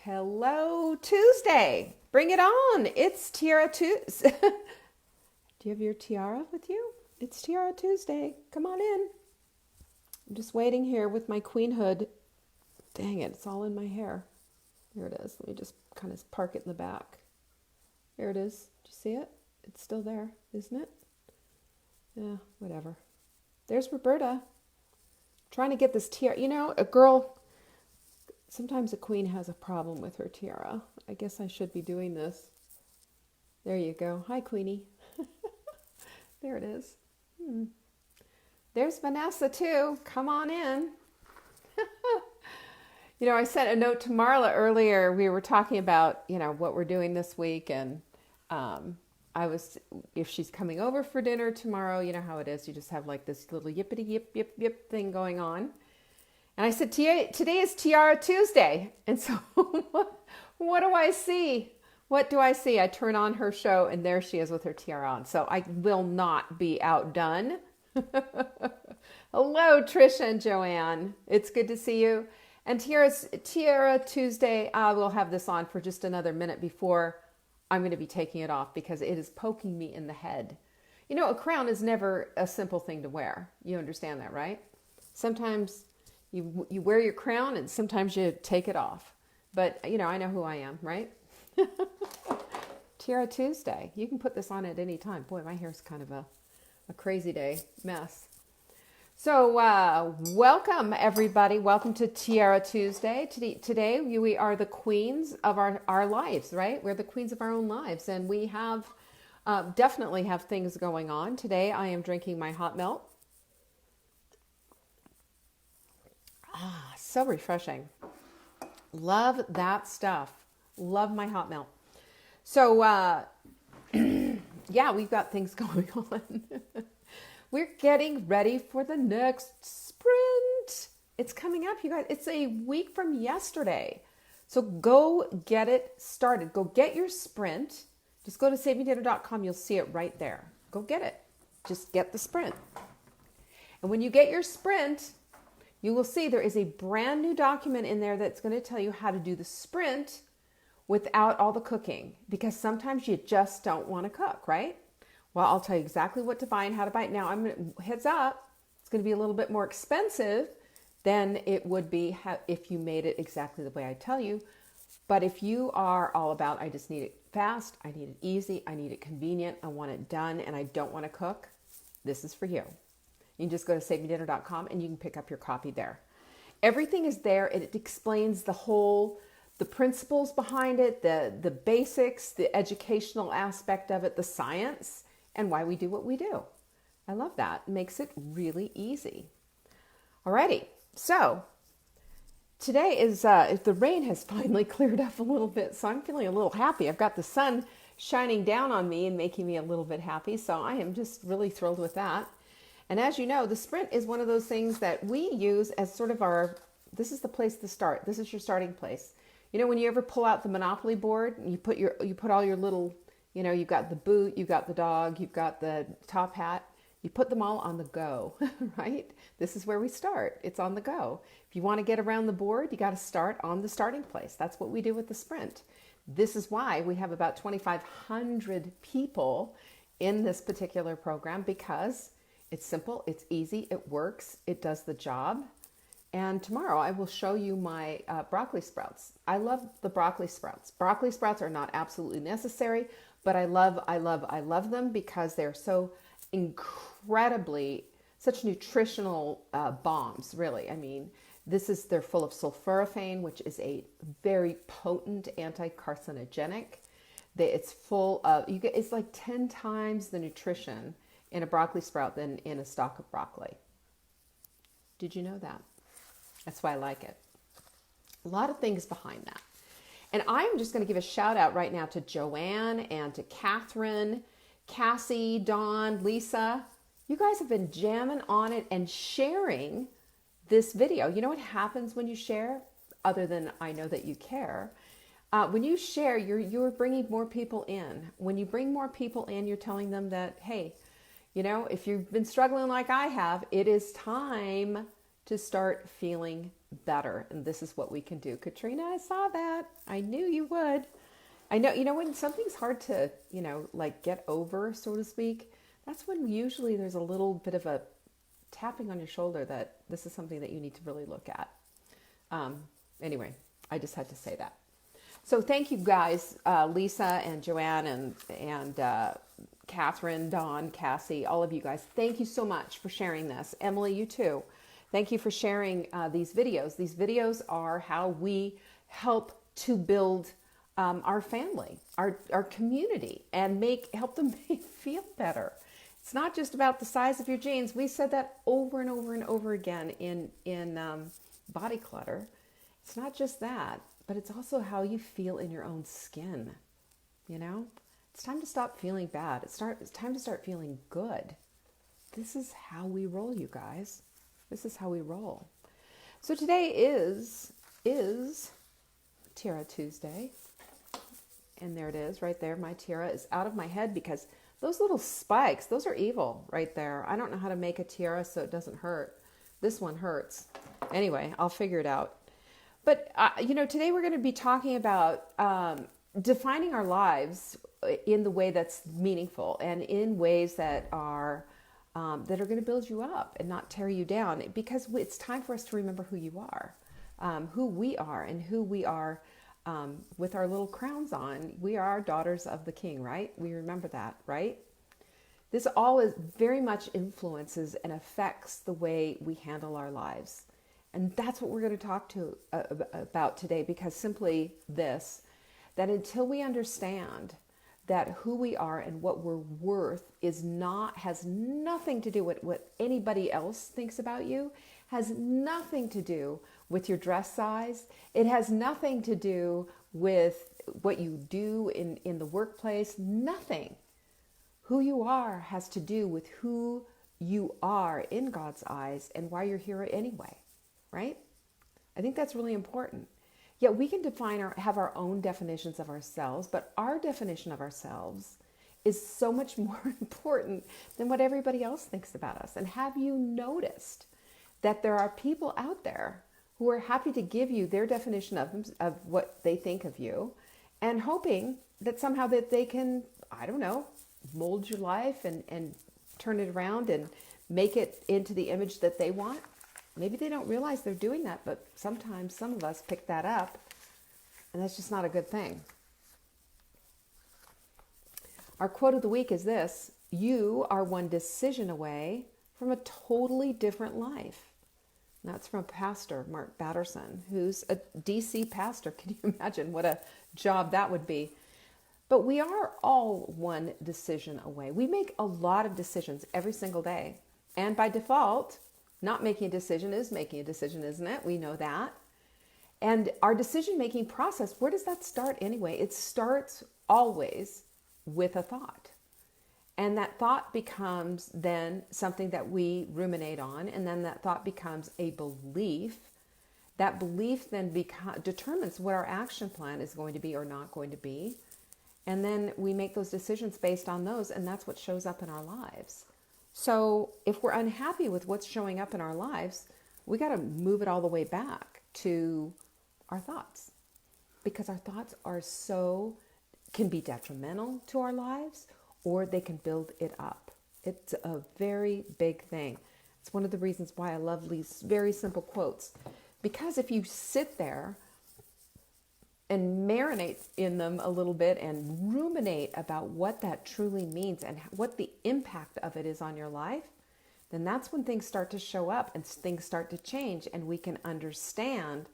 Hello, Tuesday. Bring it on. It's Tiara Tuesday. Do you have your tiara with you? It's Tiara Tuesday. Come on in. I'm just waiting here with my queen hood. Dang it, it's all in my hair. There it is. Let me just kind of park it in the back. There it is. Do you see it? It's still there, isn't it? Yeah, whatever. There's Roberta. Trying to get this tiara. You know, a girl... Sometimes a queen has a problem with her tiara. I guess I should be doing this. There you go. Hi, Queenie. There it is. There's Vanessa, too. Come on in. You know, I sent a note to Marla earlier. We were talking about, you know, what we're doing this week. And if she's coming over for dinner tomorrow, you know how it is. You just have like this little yippity yip, yip, yip thing going on. And I said, today is Tiara Tuesday. And so what do I see? What do I see? I turn on her show and there she is with her tiara on. So I will not be outdone. Hello, Trisha and Joanne. It's good to see you. And Tiara Tuesday, I will have this on for just another minute before I'm going to be taking it off because it is poking me in the head. You know, a crown is never a simple thing to wear. You understand that, right? Sometimes... You wear your crown and sometimes you take it off. But, you know, I know who I am, right? Tiara Tuesday. You can put this on at any time. Boy, my hair's kind of a crazy day mess. So welcome, everybody. Welcome to Tiara Tuesday. Today, we are the queens of our lives, right? We're the queens of our own lives. And we have definitely have things going on. Today, I am drinking my hot milk. Ah, so refreshing. Love that stuff. Love my hot milk. So, yeah, we've got things going on. We're getting ready for the next sprint. It's coming up, you guys. It's a week from yesterday. So go get it started. Go get your sprint. Just go to savingdinner.com. You'll see it right there. Go get it. Just get the sprint. And when you get your sprint... you will see there is a brand new document in there that's going to tell you how to do the sprint without all the cooking. Because sometimes you just don't want to cook, right? Well, I'll tell you exactly what to buy and how to buy it. Now, heads up, it's going to be a little bit more expensive than it would be if you made it exactly the way I tell you. But if you are all about, I just need it fast, I need it easy, I need it convenient, I want it done, and I don't want to cook, this is for you. You can just go to savingdinner.com and you can pick up your copy there. Everything is there. It explains the principles behind it, the basics, the educational aspect of it, the science, and why we do what we do. I love that. It makes it really easy. Alrighty. So today is, the rain has finally cleared up a little bit, so I'm feeling a little happy. I've got the sun shining down on me and making me a little bit happy, so I am just really thrilled with that. And as you know, the sprint is one of those things that we use as sort of this is the place to start. This is your starting place. You know, when you ever pull out the Monopoly board and you put all your little, you know, you've got the boot, you've got the dog, you've got the top hat, you put them all on the go, right? This is where we start. It's on the go. If you want to get around the board, you got to start on the starting place. That's what we do with the sprint. This is why we have about 2,500 people in this particular program because it's simple, it's easy, it works, it does the job. And tomorrow I will show you my broccoli sprouts. I love the broccoli sprouts. Broccoli sprouts are not absolutely necessary, but I love them because they're so incredibly, such nutritional bombs, really. I mean, they're full of sulforaphane, which is a very potent anti-carcinogenic. It's full of, it's like 10 times the nutrition in a broccoli sprout than in a stalk of broccoli. Did you know that? That's why I like it. A lot of things behind that. And I'm just going to give a shout out right now to Joanne and to Catherine, Cassie, Dawn, Lisa. You guys have been jamming on it and sharing this video. You know what happens when you share? Other than I know that you care. When you share, you're bringing more people in. When you bring more people in, you're telling them that, hey, you know, if you've been struggling like I have, it is time to start feeling better. And this is what we can do. Katrina, I saw that. I knew you would. I know, when something's hard to, like get over, so to speak, that's when usually there's a little bit of a tapping on your shoulder that this is something that you need to really look at. Anyway, I just had to say that. So thank you guys, Lisa and Joanne and Catherine, Dawn, Cassie, all of you guys. Thank you so much for sharing this. Emily, you too. Thank you for sharing these videos. These videos are how we help to build our family, our community, and help them feel better. It's not just about the size of your jeans. We said that over and over and over again in body clutter. It's not just that, but it's also how you feel in your own skin. It's time to stop feeling bad. It's time to start feeling good. This is how we roll, you guys. This is how we roll. So today is Tiara Tuesday. And there it is right there. My tiara is out of my head because those little spikes, those are evil right there. I don't know how to make a tiara so it doesn't hurt. This one hurts. Anyway, I'll figure it out. But, today we're going to be talking about defining our lives in the way that's meaningful and in ways that are going to build you up and not tear you down, because it's time for us to remember who you are, who we are, and who we are with our little crowns on. We are daughters of the King, right? We remember that, right? This all very much influences and affects the way we handle our lives. And that's what we're going to talk about today, because simply this, that until we understand that who we are and what we're worth has nothing to do with what anybody else thinks about you, has nothing to do with your dress size. It has nothing to do with what you do in the workplace. Nothing. Who you are has to do with who you are in God's eyes and why you're here anyway. Right? I think that's really important. Yet we can have our own definitions of ourselves, but our definition of ourselves is so much more important than what everybody else thinks about us. And have you noticed that there are people out there who are happy to give you their definition of what they think of you, and hoping that somehow that they can, mold your life and turn it around and make it into the image that they want? Maybe they don't realize they're doing that, but sometimes some of us pick that up, and that's just not a good thing. Our quote of the week is this: you are one decision away from a totally different life. And that's from Pastor Mark Batterson, who's a DC pastor. Can you imagine what a job that would be? But we are all one decision away. We make a lot of decisions every single day. And by default, not making a decision is making a decision, isn't it? We know that. And our decision-making process, where does that start anyway? It starts always with a thought. And that thought becomes then something that we ruminate on, and then that thought becomes a belief. That belief then determines what our action plan is going to be or not going to be. And then we make those decisions based on those, and that's what shows up in our lives. So if we're unhappy with what's showing up in our lives, we got to move it all the way back to our thoughts, because our thoughts can be detrimental to our lives, or they can build it up. It's a very big thing. It's one of the reasons why I love these very simple quotes, because if you sit there and marinate in them a little bit and ruminate about what that truly means and what the impact of it is on your life, then that's when things start to show up and things start to change, and we can understand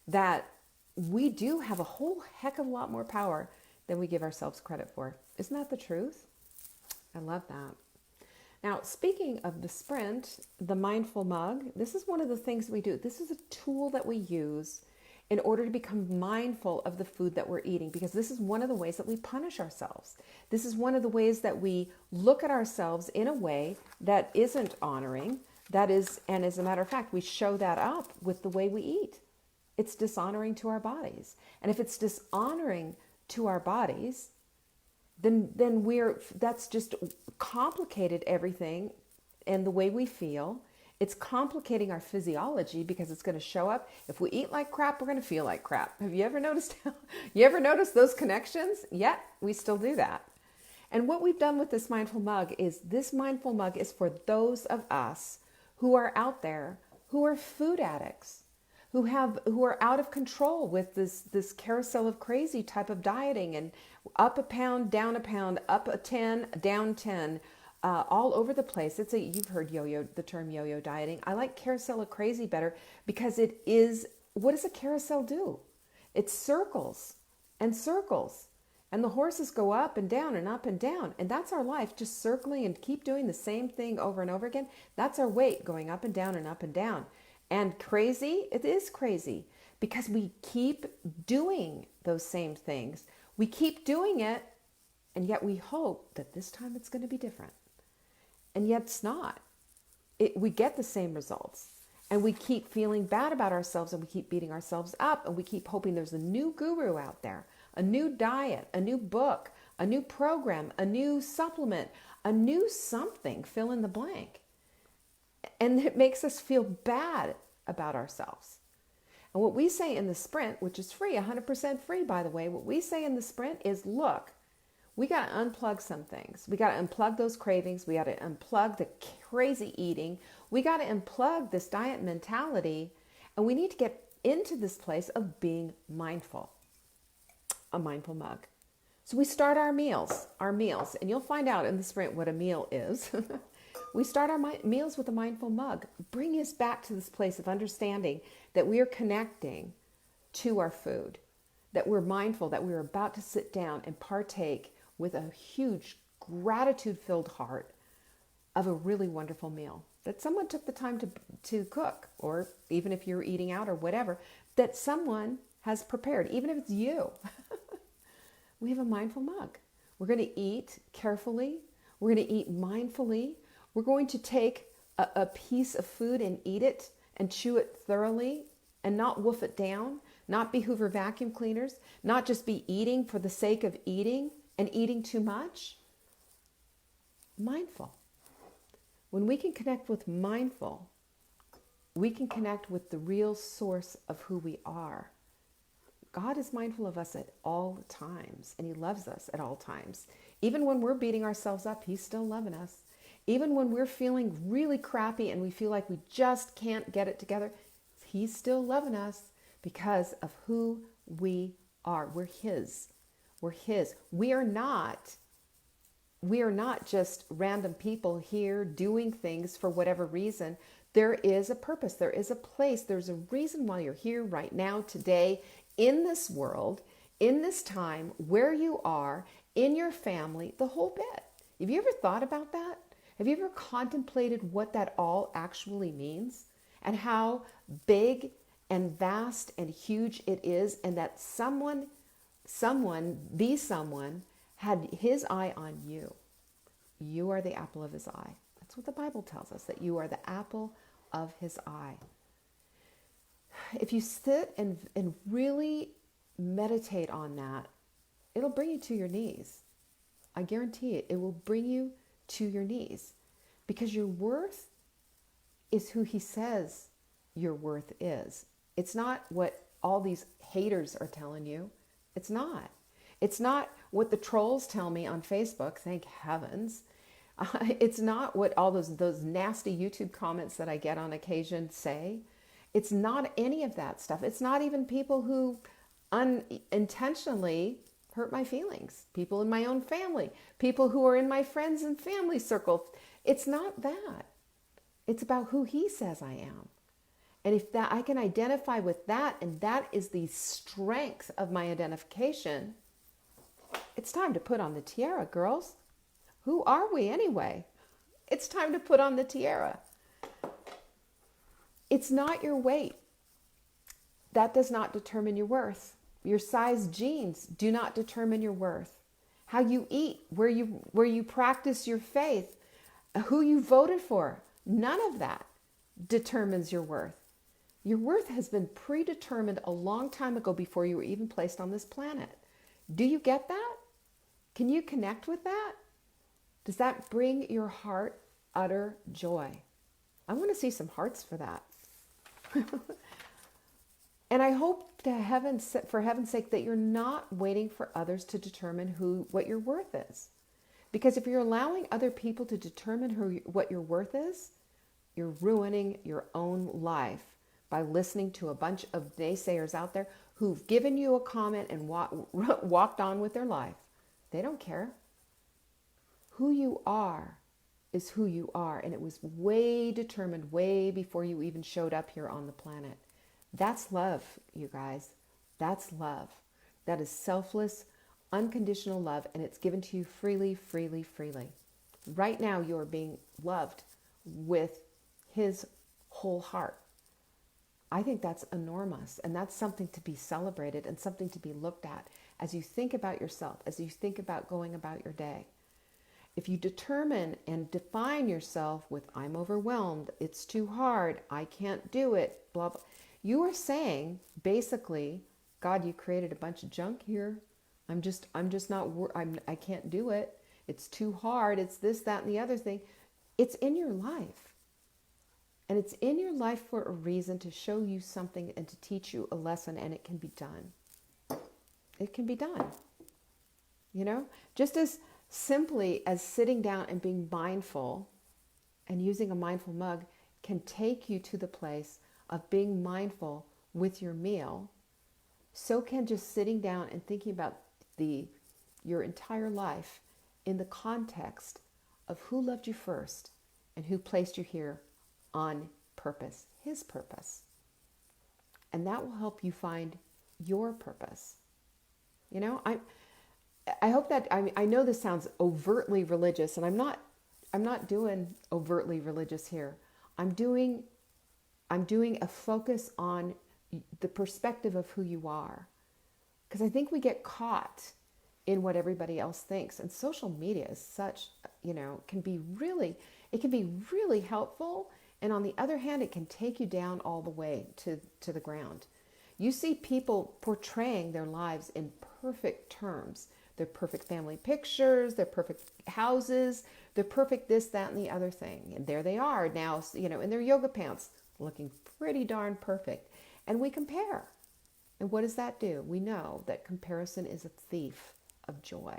that we do have a whole heck of a lot more power than we give ourselves credit for. Isn't that the truth? I love that. Now, speaking of the sprint, the mindful mug, this is one of the things we do. This is a tool that we use in order to become mindful of the food that we're eating, because this is one of the ways that we punish ourselves. This is one of the ways that we look at ourselves in a way that isn't honoring, and as a matter of fact, we show that up with the way we eat. It's dishonoring to our bodies. And if it's dishonoring to our bodies, then that's just complicated everything and the way we feel, It's complicating our physiology because it's going to show up. If we eat like crap, we're going to feel like crap. Have you ever noticed? You ever noticed those connections? Yet we still do that. And what we've done with this mindful mug is this mindful mug is for those of us who are out there who are food addicts, who are out of control with this carousel of crazy type of dieting and up a pound, down a pound, up a 10, down 10, all over the place. You've heard the term yo-yo dieting. I like carousel of crazy better because it is, what does a carousel do? It circles and circles. And the horses go up and down and up and down. And that's our life, just circling and keep doing the same thing over and over again. That's our weight going up and down and up and down. And crazy, it is crazy because we keep doing those same things. We keep doing it, and yet we hope that this time it's going to be different. And yet it's not. We get the same results. And we keep feeling bad about ourselves, and we keep beating ourselves up, and we keep hoping there's a new guru out there, a new diet, a new book, a new program, a new supplement, a new something, fill in the blank. And it makes us feel bad about ourselves. And what we say in the sprint, which is free, 100% free, by the way, what we say in the sprint is, look, we got to unplug some things. We got to unplug those cravings. We got to unplug the crazy eating. We got to unplug this diet mentality. And we need to get into this place of being mindful, a mindful mug. So we start our meals, and you'll find out in the sprint what a meal is. We start our meals with a mindful mug. Bring us back to this place of understanding that we are connecting to our food, that we're mindful, that we're about to sit down and partake with a huge gratitude-filled heart of a really wonderful meal that someone took the time to cook, or even if you're eating out or whatever, that someone has prepared, even if it's you. We have a mindful mug. We're going to eat carefully. We're going to eat mindfully. We're going to take a piece of food and eat it and chew it thoroughly and not wolf it down, not be Hoover vacuum cleaners, not just be eating for the sake of eating and eating too much. Mindful. When we can connect with mindful, we can connect with the real source of who we are. God is mindful of us at all times, and He loves us at all times. Even when we're beating ourselves up, He's still loving us. Even when we're feeling really crappy and we feel like we just can't get it together, He's still loving us because of who we are. We're His. We're His. We are not just random people here doing things for whatever reason. There is a purpose. There is a place. There's a reason why you're here right now, today, in this world, in this time, where you are, in your family, the whole bit. Have you ever thought about that? Have you ever contemplated what that all actually means and how big and vast and huge it is, and that someone had His eye on you? You are the apple of His eye. That's what the Bible tells us, that you are the apple of His eye. If you sit and really meditate on that, it'll bring you to your knees. I guarantee it. It will bring you to your knees, because your worth is who He says your worth is. It's not what all these haters are telling you. It's not. It's not what the trolls tell me on Facebook, thank heavens. It's not what all those nasty YouTube comments that I get on occasion say. It's not any of that stuff. It's not even people who unintentionally hurt my feelings. People in my own family. People who are in my friends and family circle. It's not that. It's about who He says I am. And if that I can identify with that, and that is the strength of my identification, it's time to put on the tiara, girls. Who are we anyway? It's time to put on the tiara. It's not your weight. That does not determine your worth. Your size jeans do not determine your worth. How you eat, where you practice your faith, who you voted for, none of that determines your worth. Your worth has been predetermined a long time ago before you were even placed on this planet. Do you get that? Can you connect with that? Does that bring your heart utter joy? I want to see some hearts for that. And I hope for heaven's sake that you're not waiting for others to determine what your worth is. Because if you're allowing other people to determine what your worth is, you're ruining your own life by listening to a bunch of naysayers out there who've given you a comment and walked on with their life. They don't care. Who you are is who you are, and it was way determined way before you even showed up here on the planet. That's love, you guys. That's love. That is selfless, unconditional love, and it's given to you freely, freely, freely. Right now, you're being loved with his whole heart. I think that's enormous, and that's something to be celebrated and something to be looked at as you think about yourself, as you think about going about your day. If you determine and define yourself with, I'm overwhelmed, it's too hard, I can't do it, blah, blah, you are saying, basically, God, you created a bunch of junk here. I can't do it. It's too hard. It's this, that, and the other thing. It's in your life. And it's in your life for a reason, to show you something and to teach you a lesson, and it can be done. It can be done. You know, just as simply as sitting down and being mindful and using a mindful mug can take you to the place of being mindful with your meal, so can just sitting down and thinking about your entire life in the context of who loved you first and who placed you here on purpose, his purpose. And that will help you find your purpose. You know, I hope that, I know this sounds overtly religious, and I'm not doing overtly religious here. I'm doing a focus on the perspective of who you are. Because I think we get caught in what everybody else thinks. And social media is such, can be really helpful. And on the other hand, it can take you down all the way to the ground. You see people portraying their lives in perfect terms. They're perfect family pictures, they're perfect houses, they're perfect this, that, and the other thing. And there they are now, in their yoga pants, looking pretty darn perfect. And we compare. And what does that do? We know that comparison is a thief of joy.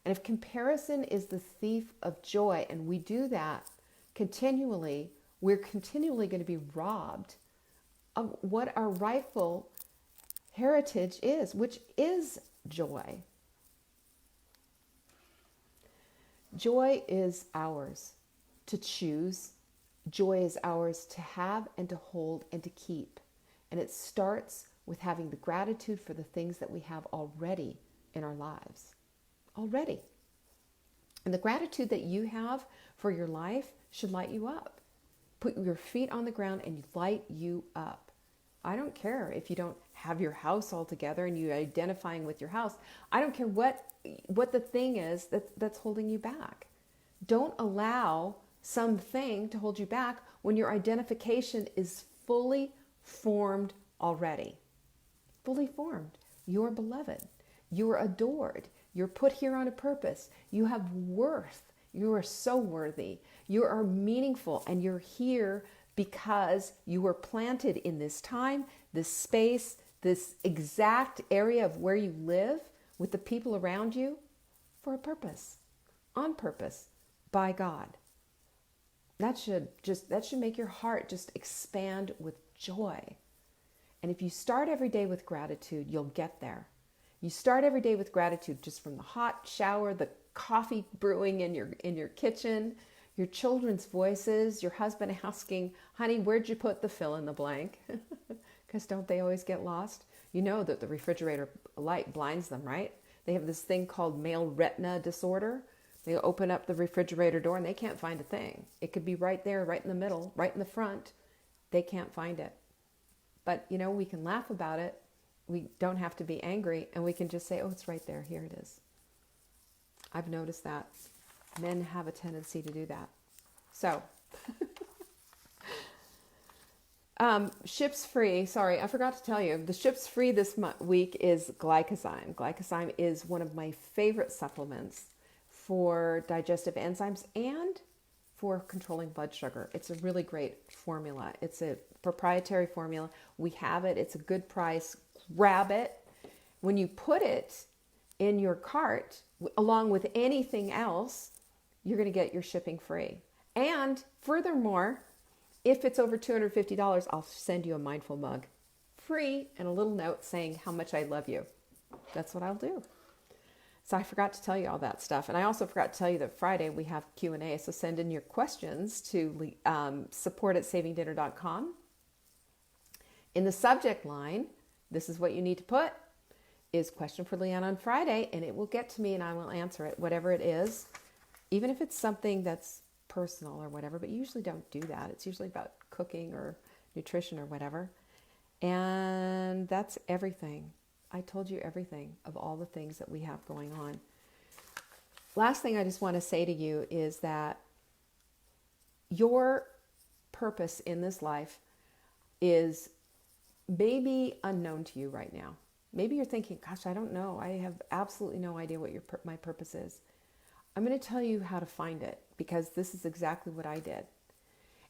And if comparison is the thief of joy, and we do that continually, we're continually going to be robbed of what our rightful heritage is, which is joy. Joy is ours to choose. Joy is ours to have and to hold and to keep. And it starts with having the gratitude for the things that we have already in our lives. Already. And the gratitude that you have for your life should light you up. Put your feet on the ground and light you up. I don't care if you don't have your house all together and you're identifying with your house. I don't care what the thing is that's holding you back. Don't allow something to hold you back when your identification is fully formed already. Fully formed. You're beloved. You're adored. You're put here on a purpose. You have worth. You are so worthy. You are meaningful, and you're here because you were planted in this time, this space, this exact area of where you live with the people around you for a purpose, on purpose, by God. That should make your heart just expand with joy. And if you start every day with gratitude, you'll get there. You start every day with gratitude just from the hot shower, the coffee brewing in your kitchen, your children's voices, your husband asking, honey, where'd you put the fill in the blank? Because don't they always get lost? You know that the refrigerator light blinds them, right? They have this thing called male retina disorder. They open up the refrigerator door and they can't find a thing. It could be right there, right in the middle, right in the front. They can't find it. But, we can laugh about it. We don't have to be angry, and we can just say, oh, it's right there. Here it is. I've noticed that. Men have a tendency to do that. So, Ships Free, sorry, I forgot to tell you, the Ships Free this week is glycozyme. Glycozyme is one of my favorite supplements for digestive enzymes and for controlling blood sugar. It's a really great formula. It's a proprietary formula. We have it. It's a good price. Grab it. When you put it in your cart, along with anything else, you're going to get your shipping free. And furthermore, if it's over $250, I'll send you a mindful mug free and a little note saying how much I love you. That's what I'll do. So I forgot to tell you all that stuff. And I also forgot to tell you that Friday we have Q&A. So send in your questions to support@savingdinner.com. In the subject line, this is what you need to put, is question for Leanne on Friday, and it will get to me and I will answer it, whatever it is, even if it's something that's personal or whatever, but you usually don't do that. It's usually about cooking or nutrition or whatever. And that's everything. I told you everything of all the things that we have going on. Last thing I just want to say to you is that your purpose in this life is maybe unknown to you right now. Maybe you're thinking, gosh, I don't know. I have absolutely no idea what my purpose is. I'm going to tell you how to find it, because this is exactly what I did.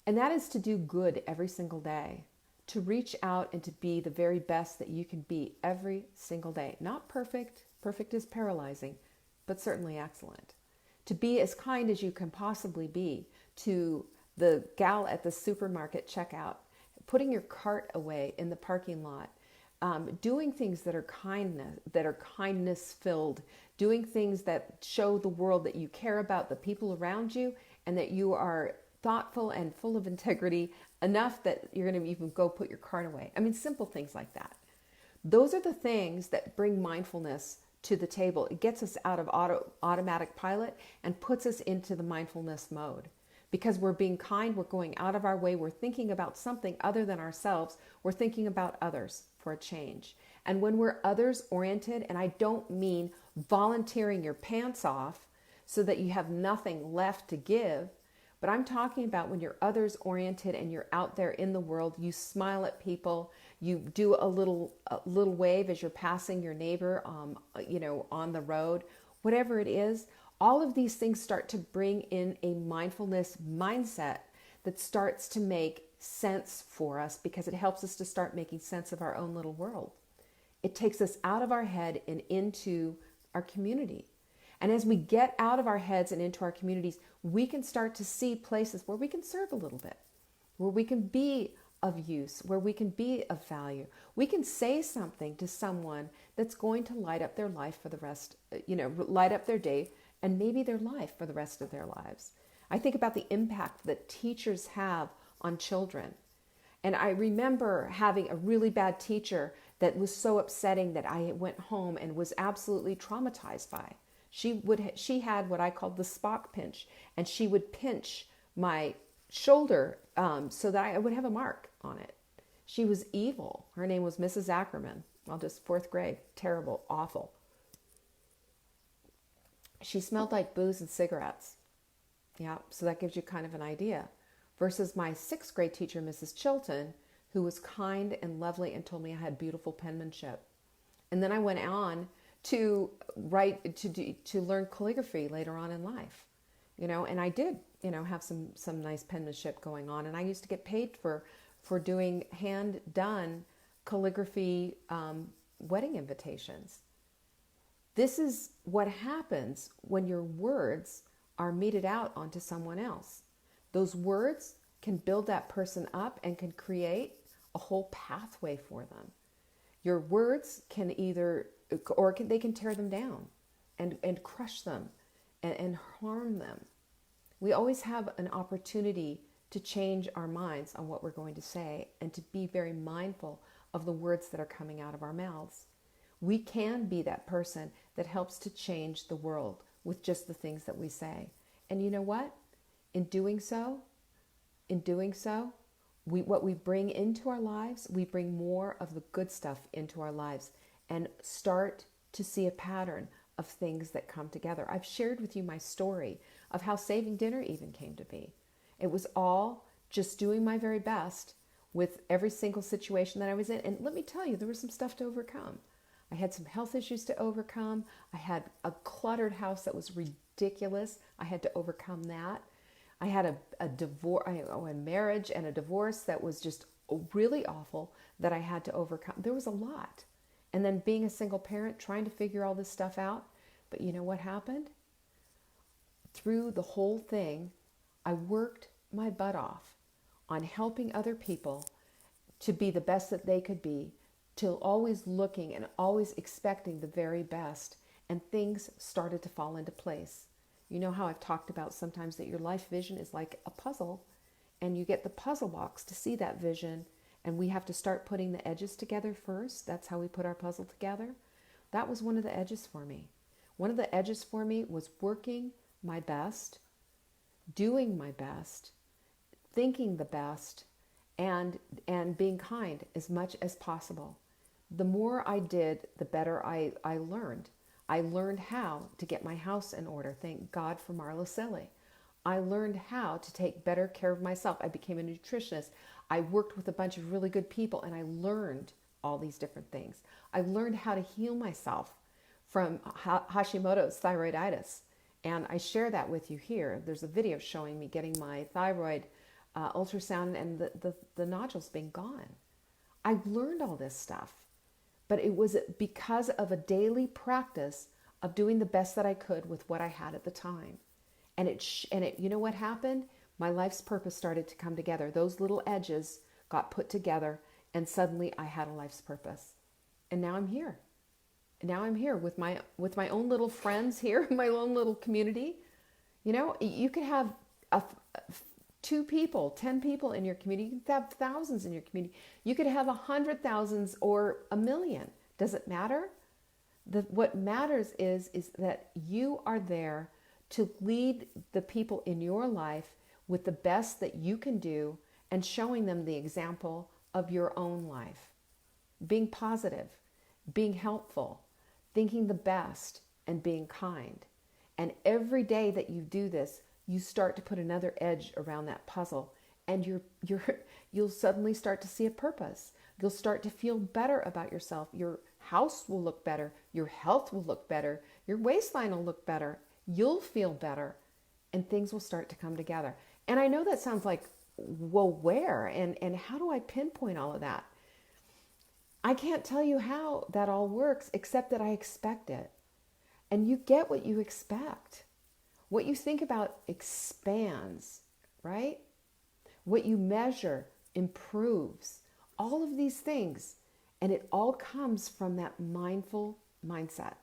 And that is to do good every single day, to reach out and to be the very best that you can be every single day. Not perfect. Perfect is paralyzing, but certainly excellent. To be as kind as you can possibly be to the gal at the supermarket checkout, putting your cart away in the parking lot, doing things that are kindness filled, doing things that show the world that you care about the people around you and that you are thoughtful and full of integrity enough that you're going to even go put your cart away. I mean, simple things like that. Those are the things that bring mindfulness to the table. It gets us out of automatic pilot and puts us into the mindfulness mode. Because we're being kind, we're going out of our way, we're thinking about something other than ourselves, we're thinking about others for a change. And when we're others oriented, and I don't mean volunteering your pants off so that you have nothing left to give, but I'm talking about when you're others oriented and you're out there in the world, you smile at people, you do a little wave as you're passing your neighbor, on the road, whatever it is. All of these things start to bring in a mindfulness mindset that starts to make sense for us, because it helps us to start making sense of our own little world. It takes us out of our head and into our community. And as we get out of our heads and into our communities, we can start to see places where we can serve a little bit, where we can be of use, where we can be of value. We can say something to someone that's going to light up their life for the rest, light up their day and maybe their life for the rest of their lives. I think about the impact that teachers have on children. And I remember having a really bad teacher that was so upsetting that I went home and was absolutely traumatized by. She had what I called the Spock pinch, and she would pinch my shoulder so that I would have a mark on it. She was evil. Her name was Mrs. Ackerman. Well, just fourth grade. Terrible, awful. She smelled like booze and cigarettes. Yeah, so that gives you kind of an idea. Versus my sixth grade teacher, Mrs. Chilton, who was kind and lovely and told me I had beautiful penmanship. And then I went on to learn calligraphy later on in life, and I did, have some nice penmanship going on. And I used to get paid for doing hand done calligraphy wedding invitations. This is what happens when your words are meted out onto someone else. Those words can build that person up and can create a whole pathway for them. Your words can they can tear them down and crush them and harm them. We always have an opportunity to change our minds on what we're going to say and to be very mindful of the words that are coming out of our mouths. We can be that person that helps to change the world with just the things that we say. And you know what? In doing so, what we bring into our lives, we bring more of the good stuff into our lives and start to see a pattern of things that come together. I've shared with you my story of how Saving Dinner even came to be. It was all just doing my very best with every single situation that I was in. And let me tell you, there was some stuff to overcome. I had some health issues to overcome. I had a cluttered house that was ridiculous. I had to overcome that. I had a divorce, a marriage and a divorce that was just really awful that I had to overcome. There was a lot. And then being a single parent, trying to figure all this stuff out. But you know what happened? Through the whole thing, I worked my butt off on helping other people to be the best that they could be, till always looking and always expecting the very best. And things started to fall into place. You know how I've talked about sometimes that your life vision is like a puzzle, and you get the puzzle box to see that vision, and we have to start putting the edges together first. That's how we put our puzzle together. That was one of the edges for me. One of the edges for me was working my best, doing my best, thinking the best, and being kind as much as possible. The more I did, the better I learned. I learned how to get my house in order. Thank God for Marla Selly. I learned how to take better care of myself. I became a nutritionist. I worked with a bunch of really good people, and I learned all these different things. I learned how to heal myself from Hashimoto's thyroiditis. And I share that with you here. There's a video showing me getting my thyroid ultrasound and the nodules being gone. I learned all this stuff, but it was because of a daily practice of doing the best that I could with what I had at the time. And you know what happened? My life's purpose started to come together. Those little edges got put together, and suddenly I had a life's purpose. And now I'm here. Now I'm here with my own little friends here, my own little community. You know, you could have 2 people, 10 people in your community. You could have thousands in your community. You could have 100,000 or 1 million. Does it matter? What matters is that you are there to lead the people in your life with the best that you can do, and showing them the example of your own life. Being positive, being helpful, thinking the best, and being kind. And every day that you do this, you start to put another edge around that puzzle, and you'll suddenly start to see a purpose. You'll start to feel better about yourself. Your house will look better. Your health will look better. Your waistline will look better. You'll feel better, and things will start to come together. And I know that sounds like, well, where? And how do I pinpoint all of that? I can't tell you how that all works, except that I expect it. And you get what you expect. What you think about expands, right? What you measure improves. All of these things. And it all comes from that mindful mindset.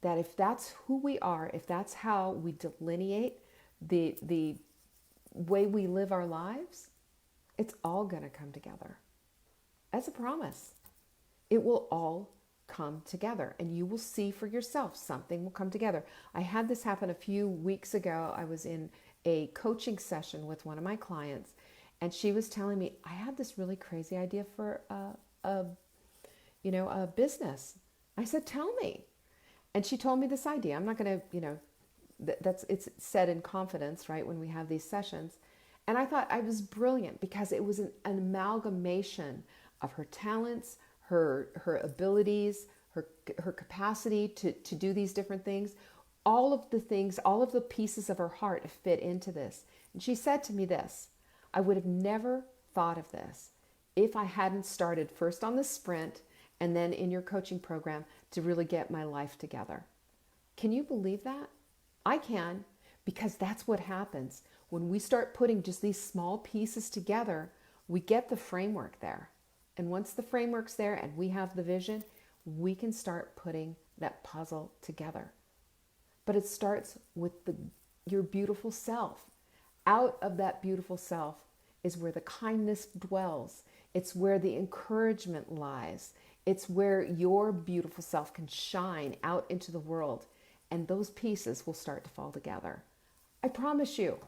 That if that's who we are, if that's how we delineate the way we live our lives, it's all going to come together. That's a promise. It will all come together, and you will see for yourself something will come together. I had this happen a few weeks ago. I was in a coaching session with one of my clients, and she was telling me, I had this really crazy idea for a business. I said, tell me. And she told me this idea. I'm not going to, it's said in confidence, right, when we have these sessions. And I thought I was brilliant because it was an amalgamation of her talents, her abilities, her capacity to do these different things. All of the pieces of her heart fit into this. And she said to me this, I would have never thought of this if I hadn't started first on the sprint and then in your coaching program to really get my life together. Can you believe that? I can, because that's what happens. When we start putting just these small pieces together, we get the framework there. And once the framework's there and we have the vision, we can start putting that puzzle together. But it starts with your beautiful self. Out of that beautiful self is where the kindness dwells. It's where the encouragement lies. It's where your beautiful self can shine out into the world, and those pieces will start to fall together. I promise you.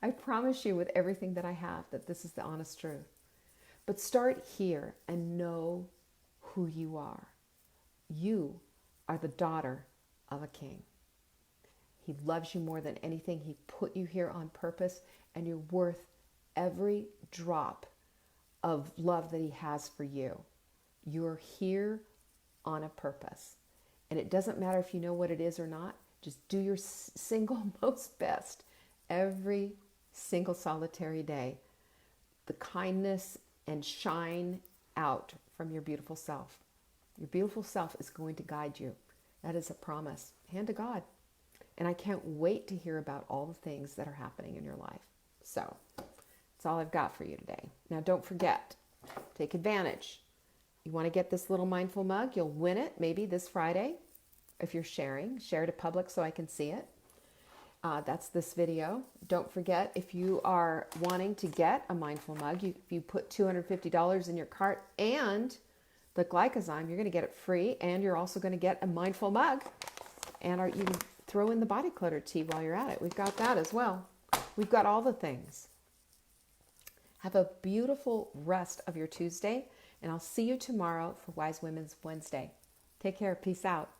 I promise you with everything that I have that this is the honest truth. But start here and know who you are. You are the daughter of a king. He loves you more than anything. He put you here on purpose, and you're worth every drop of love that he has for you. You're here on a purpose. And it doesn't matter if you know what it is or not. Just do your single most best every single solitary day, the kindness and shine out from your beautiful self. Your beautiful self is going to guide you. That is a promise. Hand to God. And I can't wait to hear about all the things that are happening in your life. So that's all I've got for you today. Now, don't forget, take advantage. You want to get this little mindful mug? You'll win it maybe this Friday. If you're sharing, share it to public so I can see it. That's this video. Don't forget, if you are wanting to get a mindful mug, if you put $250 in your cart and the glycozyme, you're going to get it free, and you're also going to get a mindful mug. And you can throw in the body clutter tea while you're at it. We've got that as well. We've got all the things. Have a beautiful rest of your Tuesday, and I'll see you tomorrow for Wise Women's Wednesday. Take care. Peace out.